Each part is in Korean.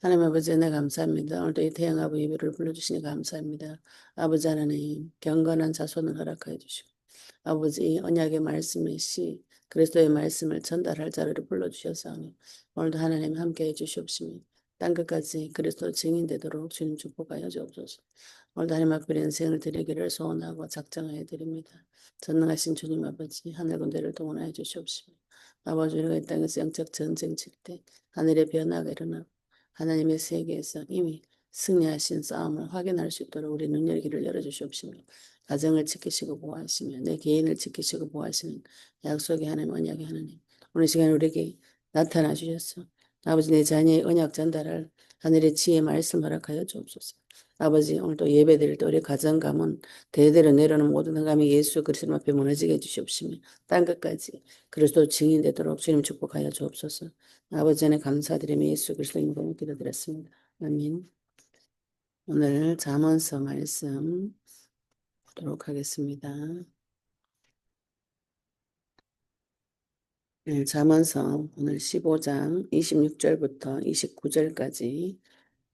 하나님 아버지 은혜 감사합니다. 오늘도 이 태영아부 예배를 불러주시니 감사합니다. 아버지 하나님 경건한 자손을 허락하여 주시고 아버지 이 언약의 말씀의 시 그리스도의 말씀을 전달할 자를 불러주셔서 오늘도 하나님 함께해 주시옵시며 땅끝까지 그리스도 증인되도록 주님 축복하여 주옵소서. 오늘도 하나님 앞에 인생을 드리기를 소원하고 작정하여 드립니다. 전능하신 주님 아버지 하늘 군대를 동원하여 주시옵시며 아버지 우리가 이 땅에서 영적 전쟁 칠 때 하늘의 변화가 일어나고 하나님의 세계에서 이미 승리하신 싸움을 확인할 수 있도록 우리 눈의 길을 열어주시옵시며 가정을 지키시고 보호하시며 내 개인을 지키시고 보호하시는 약속의 하나님 언약의 하나님 오늘 시간 우리에게 나타나 주셨어. 아버지 내 자녀의 언약 전달을 하늘의 지혜 말씀 허락하여 주옵소서. 아버지 오늘도 예배드릴 때 우리 가정 가문 대대로 내려오는 모든 흥감이 예수 그리스도 앞에 무너지게 해주시옵시며 땅끝까지 그리스도 증인되도록 주님 축복하여 주옵소서. 아버지 안에 감사드리며 예수 그리스도 이름으로 기도드렸습니다. 아멘. 오늘 잠언서 말씀 보도록 하겠습니다. 네, 잠언서 오늘 15장 26절부터 29절까지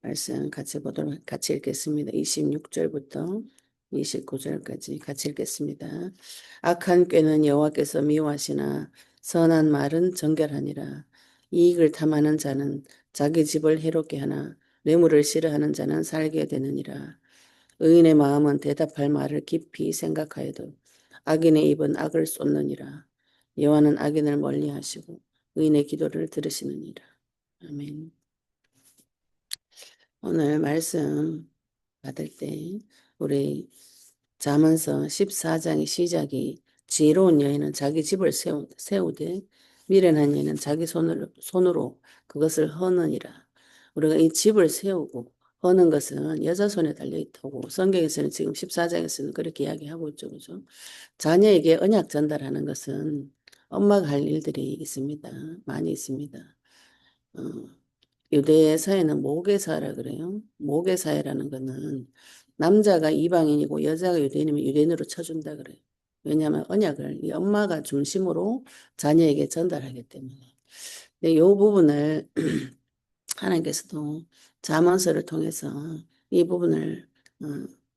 말씀 같이 읽겠습니다. 26절부터 29절까지 같이 읽겠습니다. 악한 꾀는 여호와께서 미워하시나 선한 말은 정결하니라. 이익을 탐하는 자는 자기 집을 해롭게 하나 뇌물을 싫어하는 자는 살게 되느니라. 의인의 마음은 대답할 말을 깊이 생각하여도 악인의 입은 악을 쏟느니라. 여호와는 악인을 멀리하시고 의인의 기도를 들으시느니라. 아멘. 오늘 말씀 받을 때 우리 잠언서 14장의 시작이 지혜로운 여인은 자기 집을 세우되 미련한 여인은 자기 손으로 그것을 허느니라. 우리가 이 집을 세우고 허는 것은 여자 손에 달려 있다고 성경에서는 지금 14장에서는 그렇게 이야기하고 있죠. 그죠? 자녀에게 언약 전달하는 것은 엄마가 할 일들이 있습니다. 많이 있습니다. 어, 유대 사회는 모계사라 그래요. 모계사회라는 거는 남자가 이방인이고 여자가 유대인이면 유대인으로 쳐준다 그래요. 왜냐하면 언약을 이 엄마가 중심으로 자녀에게 전달하기 때문에. 근데 이 부분을 하나님께서도 잠언서를 통해서 이 부분을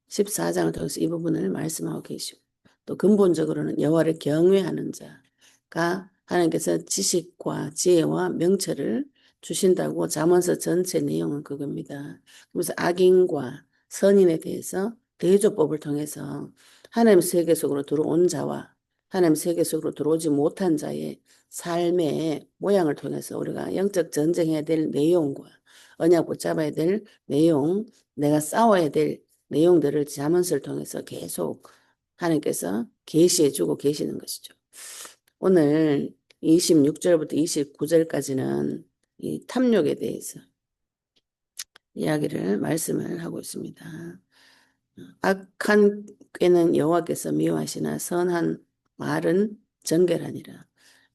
14장을 통해서 이 부분을 말씀하고 계시고 또 근본적으로는 여호와를 경외하는 자가 하나님께서 지식과 지혜와 명철을 주신다고 잠언서 전체 내용은 그겁니다. 그래서 악인과 선인에 대해서 대조법을 통해서 하나님 세계 속으로 들어온 자와 하나님 세계 속으로 들어오지 못한 자의 삶의 모양을 통해서 우리가 영적 전쟁해야 될 내용과 언약 붙잡아야 될 내용, 내가 싸워야 될 내용들을 잠언서를 통해서 계속 하나님께서 계시해 주고 계시는 것이죠. 오늘 26절부터 29절까지는 이 탐욕에 대해서 말씀을 하고 있습니다. 악한 꾀는 여호와께서 미워하시나 선한 말은 정결하니라.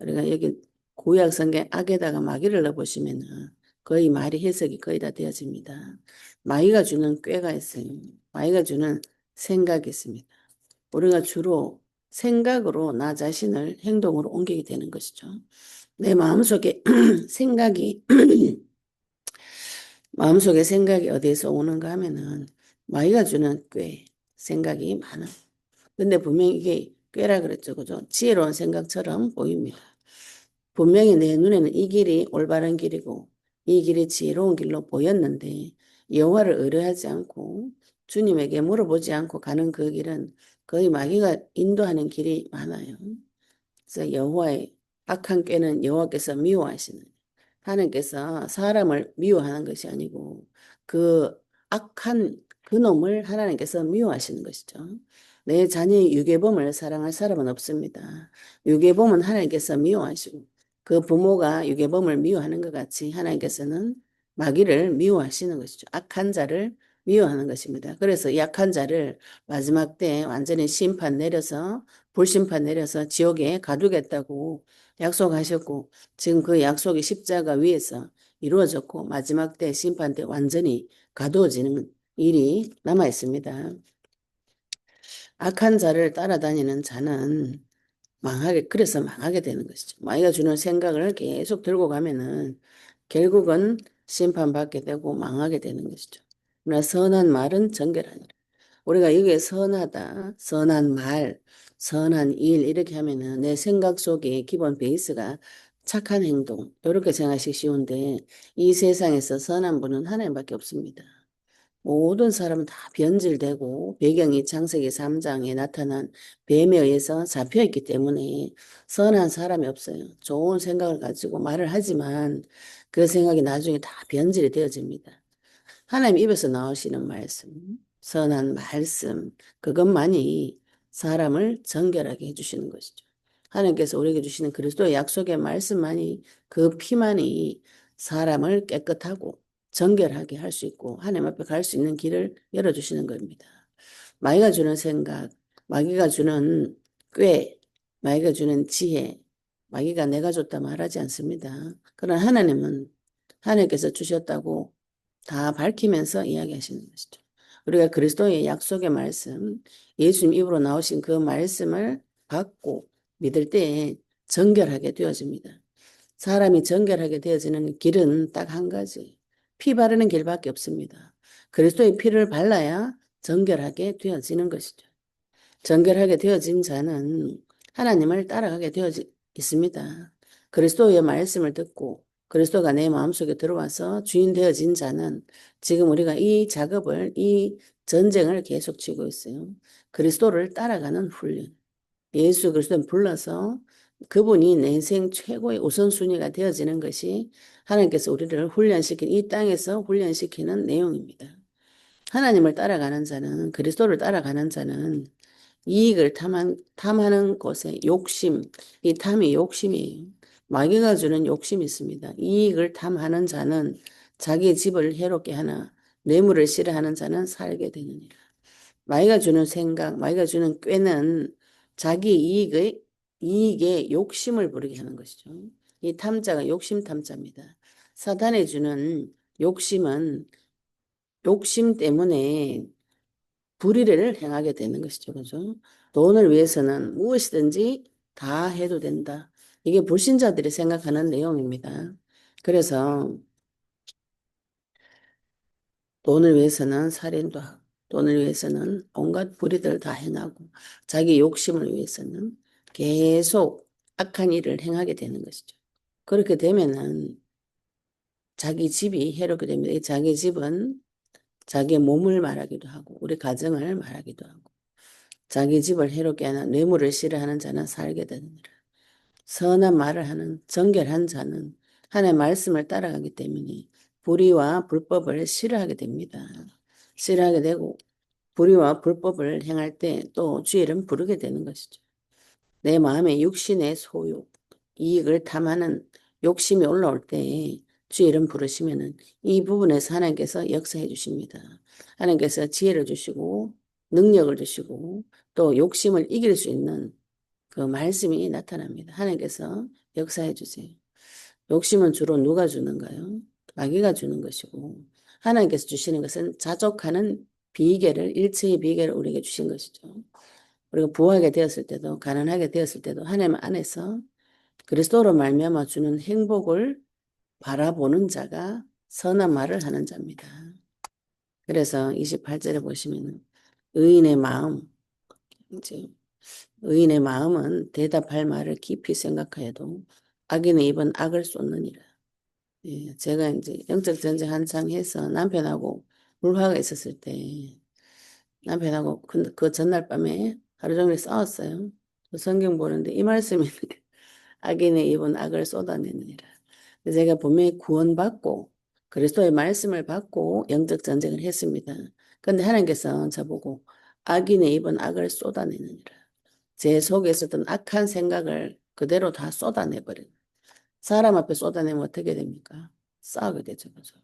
우리가 여기 구약 성경 악에다가 마귀를 넣어보시면은 거의 말이 해석이 거의 다 되어집니다. 마귀가 주는 꾀가 있어요. 마귀가 주는 생각이 있습니다. 우리가 주로 생각으로 나 자신을 행동으로 옮기게 되는 것이죠. 내 마음속에 생각이 마음속에 생각이 어디에서 오는가 하면은 마귀가 주는 꾀 생각이 많아. 근데 분명히 이게 꾀라 그랬죠. 그죠? 지혜로운 생각처럼 보입니다. 분명히 내 눈에는 이 길이 올바른 길이고 이 길이 지혜로운 길로 보였는데 여호와를 의뢰하지 않고 주님에게 물어보지 않고 가는 그 길은 거의 마귀가 인도하는 길이 많아요. 그래서 여호와의 악한 꾀는 여호와께서 미워하시는 하나님께서 사람을 미워하는 것이 아니고 그 악한 그 놈을 하나님께서 미워하시는 것이죠. 내 자녀의 유괴범을 사랑할 사람은 없습니다. 유괴범은 하나님께서 미워하시고 그 부모가 유괴범을 미워하는 것 같이 하나님께서는 마귀를 미워하시는 것이죠. 악한 자를 미워하는 것입니다. 그래서 이 악한 자를 마지막 때 완전히 심판 내려서 불심판 내려서 지옥에 가두겠다고 약속하셨고 지금 그 약속이 십자가 위에서 이루어졌고 마지막 때 심판 때 완전히 가두어지는 일이 남아 있습니다. 악한 자를 따라다니는 자는 그래서 망하게 되는 것이죠. 마귀가 주는 생각을 계속 들고 가면은 결국은 심판받게 되고 망하게 되는 것이죠. 그러나 선한 말은 정결하니라. 우리가 여기에 선하다, 선한 말, 선한 일 이렇게 하면은 내 생각 속에 기본 베이스가 착한 행동 이렇게 생각하시기 쉬운데 이 세상에서 선한 분은 하나님밖에 없습니다. 모든 사람은 다 변질되고 배경이 창세기 3장에 나타난 뱀에 의해서 잡혀있기 때문에 선한 사람이 없어요. 좋은 생각을 가지고 말을 하지만 그 생각이 나중에 다 변질이 되어집니다. 하나님 입에서 나오시는 말씀, 선한 말씀, 그것만이 사람을 정결하게 해주시는 것이죠. 하나님께서 우리에게 주시는 그리스도의 약속의 말씀만이 그 피만이 사람을 깨끗하고 정결하게 할 수 있고 하나님 앞에 갈 수 있는 길을 열어주시는 겁니다. 마귀가 주는 생각, 마귀가 주는 꾀, 마귀가 주는 지혜, 마귀가 내가 줬다 말하지 않습니다. 그러나 하나님은 하나님께서 주셨다고 다 밝히면서 이야기하시는 것이죠. 우리가 그리스도의 약속의 말씀, 예수님 입으로 나오신 그 말씀을 받고 믿을 때에 정결하게 되어집니다. 사람이 정결하게 되어지는 길은 딱 한 가지. 피 바르는 길밖에 없습니다. 그리스도의 피를 발라야 정결하게 되어지는 것이죠. 정결하게 되어진 자는 하나님을 따라가게 되어 있습니다. 그리스도의 말씀을 듣고 그리스도가 내 마음속에 들어와서 주인 되어진 자는 지금 우리가 이 작업을, 이 전쟁을 계속 치고 있어요. 그리스도를 따라가는 훈련. 예수 그리스도를 불러서 그분이 내 인생 최고의 우선순위가 되어지는 것이 하나님께서 우리를 훈련시킨 이 땅에서 훈련시키는 내용입니다. 하나님을 따라가는 자는 그리스도를 따라가는 자는 이익을 탐하는 것에 욕심, 이 탐이 욕심이에요. 마귀가 주는 욕심이 있습니다. 이익을 탐하는 자는 자기 집을 해롭게 하나 뇌물을 싫어하는 자는 살게 되느니라. 마귀가 주는 생각, 마귀가 주는 꾀는 자기 이익에 욕심을 부리게 하는 것이죠. 이 탐자가 욕심 탐자입니다. 사탄이 주는 욕심은 욕심 때문에 불의를 행하게 되는 것이죠. 그죠? 돈을 위해서는 무엇이든지 다 해도 된다. 이게 불신자들이 생각하는 내용입니다. 그래서 돈을 위해서는 살인도 하고, 돈을 위해서는 온갖 불의들을 다 행하고, 자기 욕심을 위해서는 계속 악한 일을 행하게 되는 것이죠. 그렇게 되면은 자기 집이 해롭게 됩니다. 이 자기 집은 자기의 몸을 말하기도 하고, 우리 가정을 말하기도 하고, 자기 집을 해롭게 하는 뇌물을 싫어하는 자는 살게 되느니라. 선한 말을 하는 정결한 자는 하나님의 말씀을 따라가기 때문에 불의와 불법을 싫어하게 됩니다. 싫어하게 되고 불의와 불법을 행할 때 또 주의 이름 부르게 되는 것이죠. 내 마음에 육신의 소욕, 이익을 탐하는 욕심이 올라올 때 주의 이름 부르시면은 이 부분에서 하나님께서 역사해 주십니다. 하나님께서 지혜를 주시고 능력을 주시고 또 욕심을 이길 수 있는 그 말씀이 나타납니다. 하나님께서 역사해 주세요. 욕심은 주로 누가 주는가요? 마귀가 주는 것이고 하나님께서 주시는 것은 자족하는 비결을 일체의 비결을 우리에게 주신 것이죠. 우리가 부하게 되었을 때도 가난하게 되었을 때도 하나님 안에서 그리스도로 말미암아 주는 행복을 바라보는 자가 선한 말을 하는 자입니다. 그래서 28절에 보시면 의인의 마음 이제 의인의 마음은 대답할 말을 깊이 생각하여도 악인의 입은 악을 쏟느니라. 예, 제가 이제 영적 전쟁 한창 해서 남편하고 불화가 있었을 때 남편하고 그 전날 밤에 하루 종일 싸웠어요. 성경 보는데 이 말씀이 악인의 입은 악을 쏟아내느니라. 제가 분명히 구원받고 그리스도의 말씀을 받고 영적 전쟁을 했습니다. 그런데 하나님께서 저보고 악인의 입은 악을 쏟아내느니라. 제 속에 있었던 악한 생각을 그대로 다 쏟아내버려요. 사람 앞에 쏟아내면 어떻게 됩니까? 싸우게 되죠. 그죠?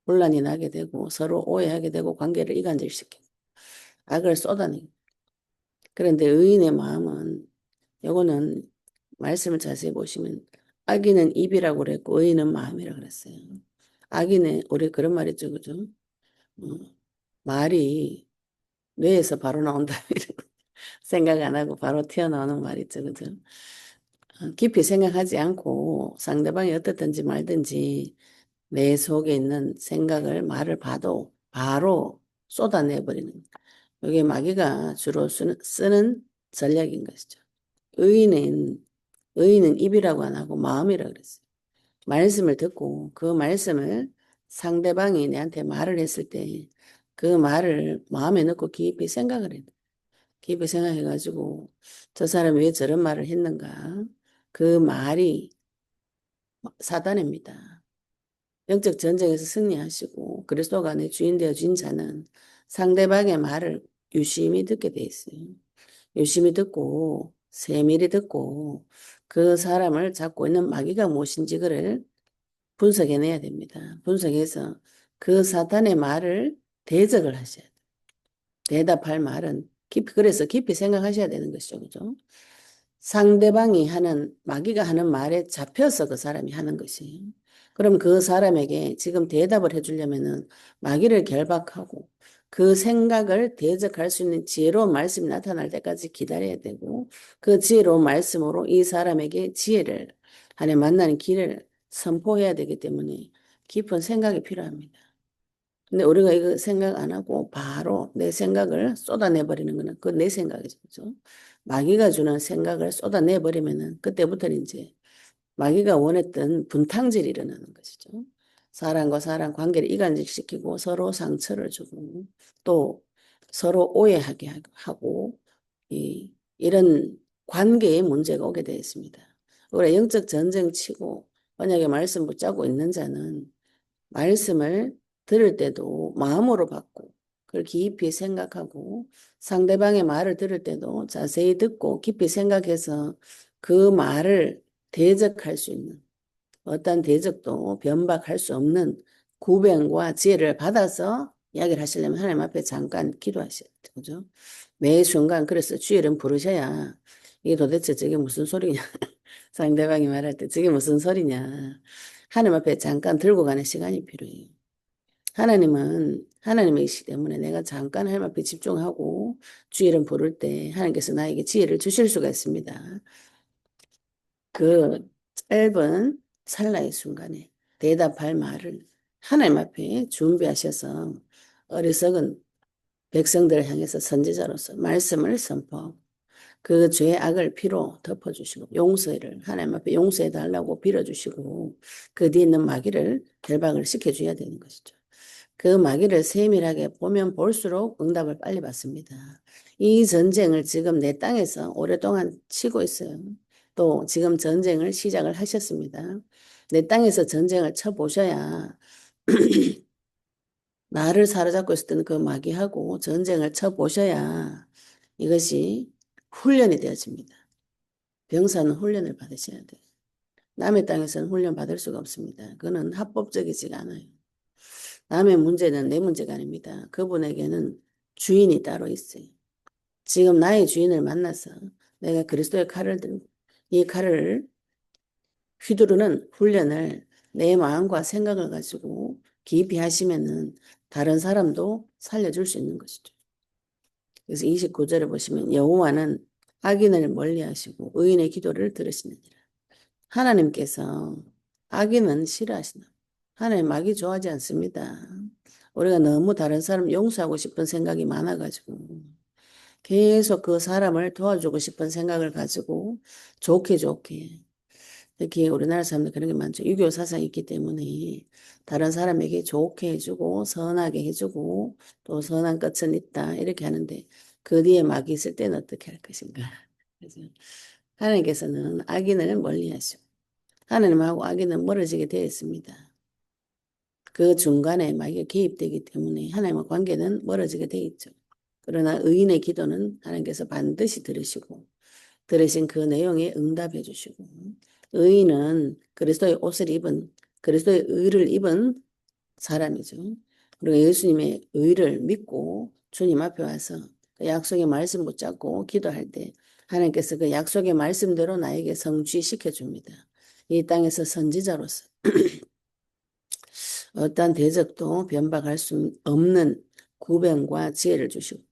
혼란이 나게 되고 서로 오해하게 되고 관계를 이간질시키고 악을 쏟아내고. 그런데 의인의 마음은 요거는 말씀을 자세히 보시면 악인은 입이라고 그랬고 의인은 마음이라고 그랬어요. 악인은 우리 그런 말 있죠. 그죠? 말이 뇌에서 바로 나온다. 생각 안 하고 바로 튀어나오는 말 있죠. 그죠? 깊이 생각하지 않고 상대방이 어떻든지 말든지 내 속에 있는 생각을 말을 봐도 바로 쏟아내버리는 이게 마귀가 주로 쓰는 전략인 것이죠. 의인은 입이라고 안 하고 마음이라고 그랬어요. 말씀을 듣고 그 말씀을 상대방이 내한테 말을 했을 때 그 말을 마음에 넣고 깊이 생각을 해요. 깊이 생각해가지고 저 사람이 왜 저런 말을 했는가? 그 말이 사단입니다. 영적 전쟁에서 승리하시고 그리스도가 내 주인 되어 준 자는 상대방의 말을 유심히 듣게 돼 있어요. 유심히 듣고 세밀히 듣고 그 사람을 잡고 있는 마귀가 무엇인지 그를 분석해내야 됩니다. 분석해서 그 사탄의 말을 대적을 하셔야 돼요. 대답할 말은 그래서 깊이 생각하셔야 되는 것이죠. 그죠? 상대방이 하는, 마귀가 하는 말에 잡혀서 그 사람이 하는 것이에요. 그럼 그 사람에게 지금 대답을 해주려면은 마귀를 결박하고 그 생각을 대적할 수 있는 지혜로운 말씀이 나타날 때까지 기다려야 되고 그 지혜로운 말씀으로 이 사람에게 지혜를, 하나님 만나는 길을 선포해야 되기 때문에 깊은 생각이 필요합니다. 근데 우리가 이거 생각 안 하고 바로 내 생각을 쏟아내버리는 거는 그 내 생각이죠. 그죠? 마귀가 주는 생각을 쏟아내버리면은 그때부터는 이제 마귀가 원했던 분탕질이 일어나는 것이죠. 사람과 사람 관계를 이간질시키고 서로 상처를 주고 또 서로 오해하게 하고 이런 관계에 문제가 오게 되어 있습니다. 우리가 영적 전쟁 치고 만약에 말씀 붙잡고 있는 자는 말씀을 들을 때도 마음으로 받고 그걸 깊이 생각하고 상대방의 말을 들을 때도 자세히 듣고 깊이 생각해서 그 말을 대적할 수 있는 어떤 대적도 변박할 수 없는 구변과 지혜를 받아서 이야기를 하시려면 하나님 앞에 잠깐 기도하셔야 돼요. 그죠? 매 순간 그래서 주일은 부르셔야 이게 도대체 저게 무슨 소리냐 상대방이 말할 때 저게 무슨 소리냐 하나님 앞에 잠깐 들고 가는 시간이 필요해요. 하나님은 하나님이시기 때문에 내가 잠깐 하나님 앞에 집중하고 주일은 부를 때 하나님께서 나에게 지혜를 주실 수가 있습니다. 그 짧은 찰나의 순간에 대답할 말을 하나님 앞에 준비하셔서 어리석은 백성들을 향해서 선지자로서 말씀을 선포하고 그 죄의 악을 피로 덮어주시고 용서를 하나님 앞에 용서해 달라고 빌어주시고 그 뒤에 있는 마귀를 결박을 시켜줘야 되는 것이죠. 그 마귀를 세밀하게 보면 볼수록 응답을 빨리 받습니다. 이 전쟁을 지금 내 땅에서 오랫동안 치고 있어요. 또 지금 전쟁을 시작을 하셨습니다. 내 땅에서 전쟁을 쳐보셔야 나를 사로잡고 있었던 그 마귀하고 전쟁을 쳐보셔야 이것이 훈련이 되어집니다. 병사는 훈련을 받으셔야 돼요. 남의 땅에서는 훈련 받을 수가 없습니다. 그거는 합법적이지가 않아요. 남의 문제는 내 문제가 아닙니다. 그분에게는 주인이 따로 있어요. 지금 나의 주인을 만나서 내가 그리스도의 칼을 들고 이 칼을 휘두르는 훈련을 내 마음과 생각을 가지고 깊이 하시면은 다른 사람도 살려줄 수 있는 것이죠. 그래서 29절에 보시면 여호와는 악인을 멀리하시고 의인의 기도를 들으시느니라. 하나님께서 악인은 싫어하시나. 하나님 악이 좋아하지 않습니다. 우리가 너무 다른 사람 용서하고 싶은 생각이 많아가지고 계속 그 사람을 도와주고 싶은 생각을 가지고 좋게 특히 우리나라 사람들 그런 게 많죠. 유교 사상이 있기 때문에 다른 사람에게 좋게 해주고 선하게 해주고 또 선한 끝은 있다 이렇게 하는데 그 뒤에 막이 있을 때는 어떻게 할 것인가. 그래서 하나님께서는 악인을 멀리하시고 하나님하고 악인은 멀어지게 되어 있습니다. 그 중간에 마귀가 개입되기 때문에 하나님과 관계는 멀어지게 되어 있죠. 그러나 의인의 기도는 하나님께서 반드시 들으시고 들으신 그 내용에 응답해 주시고 의인은 그리스도의 옷을 입은 그리스도의 의를 입은 사람이죠. 그리고 예수님의 의를 믿고 주님 앞에 와서 그 약속의 말씀 붙잡고 기도할 때 하나님께서 그 약속의 말씀대로 나에게 성취시켜 줍니다. 이 땅에서 선지자로서 어떠한 대적도 변박할 수 없는 구변과 지혜를 주시고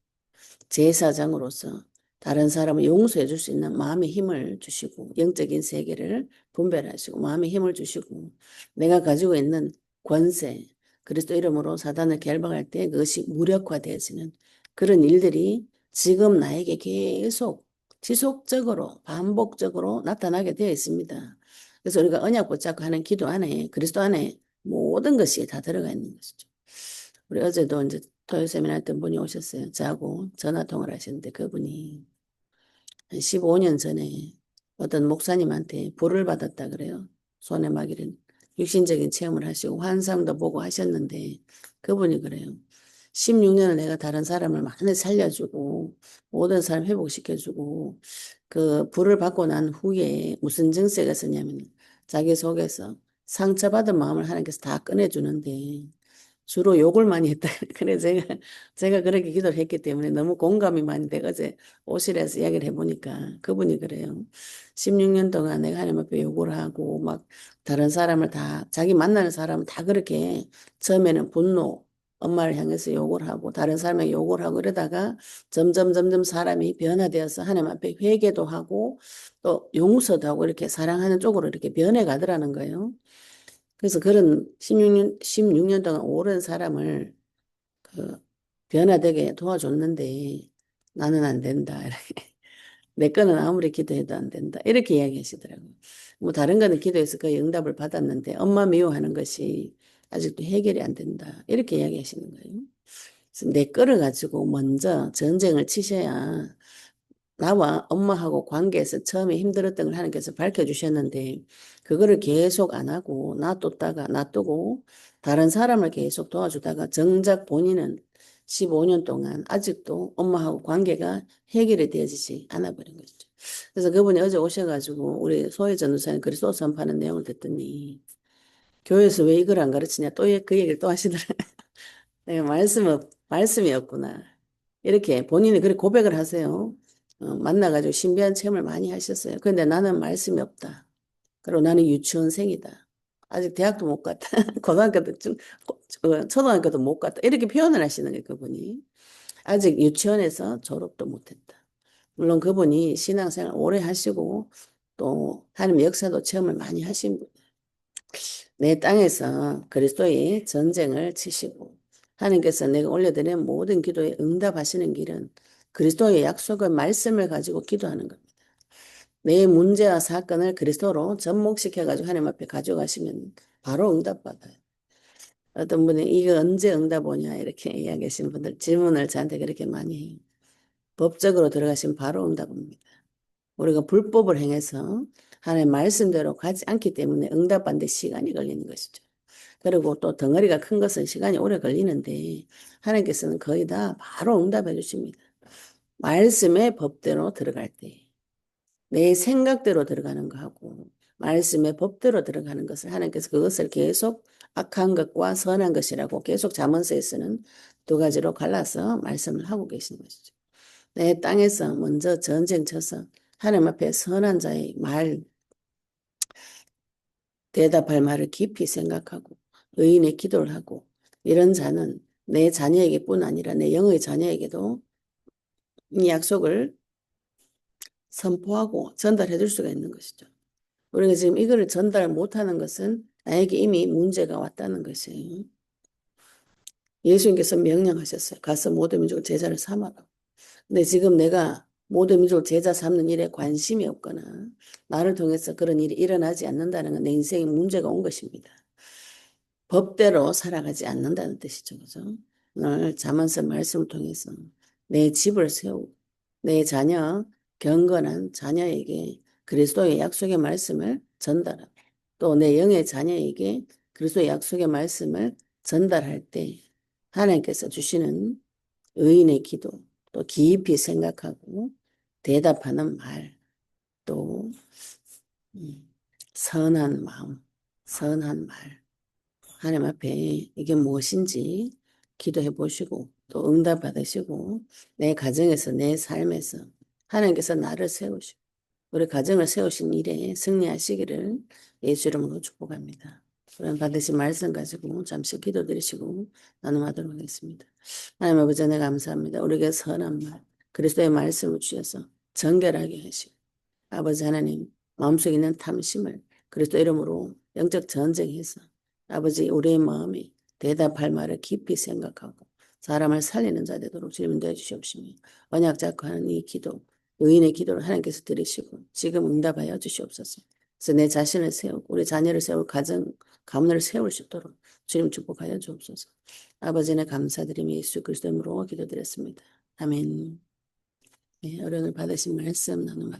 제사장으로서 다른 사람을 용서해 줄 수 있는 마음의 힘을 주시고 영적인 세계를 분별하시고 마음의 힘을 주시고 내가 가지고 있는 권세, 그리스도 이름으로 사단을 결박할 때 그것이 무력화되어지는 그런 일들이 지금 나에게 계속 지속적으로 반복적으로 나타나게 되어 있습니다. 그래서 우리가 언약 붙잡고 하는 기도 안에 그리스도 안에 모든 것이 다 들어가 있는 것이죠. 우리 어제도 이제 토요 세미나 했던 분이 오셨어요. 저하고 전화 통화를 하셨는데 그분이 한 15년 전에 어떤 목사님한테 불을 받았다 그래요. 손에 막 이런 육신적인 체험을 하시고 환상도 보고 하셨는데 그분이 그래요. 16년을 내가 다른 사람을 많이 살려주고 모든 사람 회복시켜주고 그 불을 받고 난 후에 무슨 증세가 있었냐면 자기 속에서 상처받은 마음을 하나님께서 다 꺼내주는데 주로 욕을 많이 했다. 그래 제가 그렇게 기도를 했기 때문에 너무 공감이 많이 돼. 어제 오실에서 이야기를 해보니까 그분이 그래요. 16년 동안 내가 하나님 앞에 욕을 하고 막 다른 사람을 다 자기 만나는 사람을 다 그렇게 처음에는 분노 엄마를 향해서 욕을 하고 다른 사람에게 욕을 하고 이러다가 점점 사람이 변화되어서 하나님 앞에 회개도 하고 또 용서도 하고 이렇게 사랑하는 쪽으로 이렇게 변해 가더라는 거예요. 그래서 그런 16년 동안 오랜 사람을 그 변화되게 도와줬는데 나는 안 된다. 이렇게. 내 거는 아무리 기도해도 안 된다. 이렇게 이야기하시더라고요. 뭐 다른 거는 기도해서 거의 응답을 받았는데 엄마 미워하는 것이 아직도 해결이 안 된다. 이렇게 이야기하시는 거예요. 그래서 내 거를 가지고 먼저 전쟁을 치셔야 나와 엄마하고 관계에서 처음에 힘들었던 걸 하나님께서 밝혀주셨는데 그거를 계속 안 하고 놔뒀다가 놔두고 다른 사람을 계속 도와주다가 정작 본인은 15년 동안 아직도 엄마하고 관계가 해결이 되어지지 않아 버린 거죠. 그래서 그분이 어제 오셔가지고 우리 소혜 전도사님 그리스도 선포하는 내용을 듣더니 교회에서 왜 이걸 안 가르치냐 또 그 얘기를 또 하시더라고요. 내가 말씀이 없구나. 이렇게 본인이 그렇게 고백을 하세요. 만나가지고 신비한 체험을 많이 하셨어요. 그런데 나는 말씀이 없다. 그리고 나는 유치원생이다. 아직 대학도 못 갔다. 고등학교도 초등학교도 못 갔다. 이렇게 표현을 하시는 거예요, 그분이. 아직 유치원에서 졸업도 못했다. 물론 그분이 신앙생활 오래 하시고 또 하나님 역사도 체험을 많이 하신 분. 내 땅에서 그리스도의 전쟁을 치시고 하나님께서 내가 올려드린 모든 기도에 응답하시는 길은 그리스도의 약속의 말씀을 가지고 기도하는 겁니다. 내 문제와 사건을 그리스도로 접목시켜가지고 하나님 앞에 가져가시면 바로 응답받아요. 어떤 분이 이거 언제 응답 오냐 이렇게 이야기하시는 분들 질문을 저한테 그렇게 많이 해요. 법적으로 들어가시면 바로 응답 옵니다. 우리가 불법을 행해서 하나님 말씀대로 가지 않기 때문에 응답받는 데 시간이 걸리는 것이죠. 그리고 또 덩어리가 큰 것은 시간이 오래 걸리는데 하나님께서는 거의 다 바로 응답해 주십니다. 말씀의 법대로 들어갈 때 내 생각대로 들어가는 거하고 말씀의 법대로 들어가는 것을 하나님께서 그것을 계속 악한 것과 선한 것이라고 계속 잠언서에서는 두 가지로 갈라서 말씀을 하고 계신 것이죠. 내 땅에서 먼저 전쟁 쳐서 하나님 앞에 선한 자의 말, 대답할 말을 깊이 생각하고 의인의 기도를 하고 이런 자는 내 자녀에게뿐 아니라 내 영의 자녀에게도 이 약속을 선포하고 전달해 줄 수가 있는 것이죠. 우리가 지금 이거를 전달 못하는 것은 나에게 이미 문제가 왔다는 것이에요. 예수님께서 명령하셨어요. 가서 모든 민족을 제자를 삼아라. 근데 지금 내가 모든 민족을 제자 삼는 일에 관심이 없거나 나를 통해서 그런 일이 일어나지 않는다는 건 내 인생에 문제가 온 것입니다. 법대로 살아가지 않는다는 뜻이죠. 그죠? 오늘 잠언서 말씀을 통해서 내 집을 세우고 내 자녀, 경건한 자녀에게 그리스도의 약속의 말씀을 전달하고 또 내 영의 자녀에게 그리스도의 약속의 말씀을 전달할 때 하나님께서 주시는 의인의 기도, 또 깊이 생각하고 대답하는 말, 또 선한 마음, 선한 말, 하나님 앞에 이게 무엇인지 기도해 보시고 또 응답 받으시고 내 가정에서 내 삶에서 하나님께서 나를 세우시고 우리 가정을 세우신 일에 승리하시기를 예수 이름으로 축복합니다. 그럼 받으신 말씀 가지고 잠시 기도드리시고 나눔하도록 하겠습니다. 하나님 아버지 은혜 감사합니다. 우리에게 선한 말 그리스도의 말씀을 주셔서 정결하게 하시고 아버지 하나님 마음속에 있는 탐심을 그리스도 이름으로 영적 전쟁해서 아버지, 우리의 마음이 대답할 말을 깊이 생각하고 사람을 살리는 자 되도록 주님 인도해 주시옵시며 언약 잡고 하는 이 기도, 의인의 기도를 하나님께서 들으시고 지금 응답하여 주시옵소서. 그래서 내 자신을 세우고 우리 자녀를 세울 가정, 가문을 세울 수 있도록 주님 축복하여 주옵소서. 아버지는 감사드리며 예수 그리스도 이름으로 기도드렸습니다. 아멘. 네, 어려움을 받으신 말씀 나누